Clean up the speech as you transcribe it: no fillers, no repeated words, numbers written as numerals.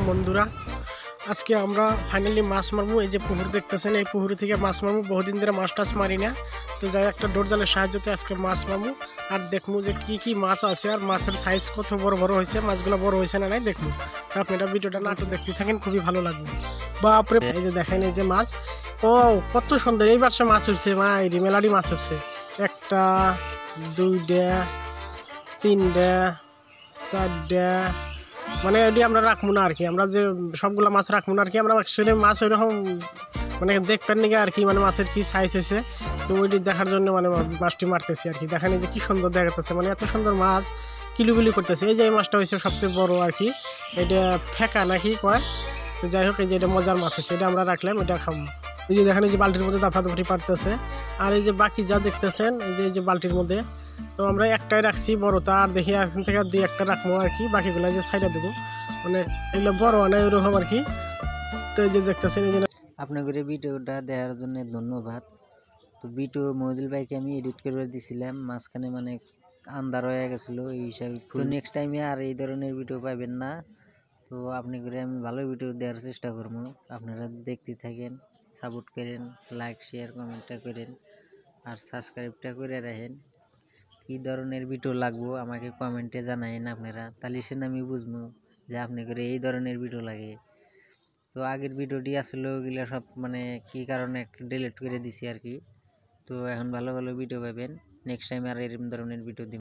বন্ধুরা, আজকে আমরা ফাইনালি মাছ মারবো। এই যে পুকুর দেখতেছেন, এই পুকুর থেকে মাছ মারবো। বহুদিন ধরে মাছ টাছ মারি না, তো যাই একটা ডোরজালের সাহায্যে আজকে মাছ মারবো। আর দেখবো যে কি কি মাছ আছে আর মাছের সাইজ কত বড় বড় হয়েছে, মাছগুলো বড় হয়েছে না নাই দেখবো। তো আপনারা ভিডিওটা নাটক দেখতে থাকেন, খুবই ভালো লাগবে। বাপরে, এই যে দেখেন এই যে মাছ, ও কত সুন্দর। এইবার সে মাছ উঠছে, মেলারি মাছ উঠছে। একটা, দুইটা, তিনটা, চারটা, মানে এটি আমরা রাখবো না আর কি। আমরা যে সবগুলো মাছ রাখবো না আর কি। আমরা অ্যাকচুয়ালি মাছ ওইরকম মানে দেখবেন নাকি আর কি, মানে মাছের কি সাইজ হয়েছে, তো ওইটি দেখার জন্য মানে মাছটি মারতেছি আর কি। দেখেন এই যে কি সুন্দর দেখাতেছে, মানে এত সুন্দর মাছ কিলুবিলি করতেছে। এই যে এই মাছটা হয়েছে সবচেয়ে বড় আর কি, এটা ফেঁকা নাকি কয়। তো যাই হোক, এই যে এটা মজার মাছ হচ্ছে, এটা আমরা রাখলাম, এটা খাবো। এই যে দেখেন এই যে বালতির মধ্যে দাফাদাফি পারতেছে। আর এই যে বাকি যা দেখতেছেন এই যে বালতির মধ্যে, তো আমরা একটাই রাখছি বড়টা, আর দেখি এখন থেকে দুই একটা রাখবো আর কি। বাকিগুলো যে সাইডে দেবো, মানে এগুলো বড় হয় ওইরকম আর কি। তো এই যে দেখতেছেন এই যে আপনাদের ভিডিওটা দেখার জন্য ধন্যবাদ। তো ভিডিও মহিদুল ভাইকে আমি এডিট করে দিয়েছিলাম, মাঝখানে মানে আন্ধার হয়ে গেছিলো, এই হিসাবে। তো নেক্সট টাইমে আর এই ধরনের ভিডিও পাবেন না। তো আপনাদের আমি ভালো ভিডিও দেওয়ার চেষ্টা করবো, আপনারা দেখতে থাকেন, সাপোর্ট করেন, লাইক শেয়ার কমেন্টটা করেন, আর সাবস্ক্রাইবটা করে রাখেন। কী ধরনের ভিডিও লাগবো আমাকে কমেন্টে জানাইন আপনারা, তাহলে সে আমি বুঝবো যে আপনি করে এই ধরনের ভিডিও লাগে। তো আগের ভিডিওটি আসলে ওগুলো সব মানে কী কারণে একটা ডিলিট করে দিছি আর কি। তো এখন ভালো ভালো ভিডিও পাবেন, নেক্সট টাইম আর এরকম ধরনের ভিডিও দিব।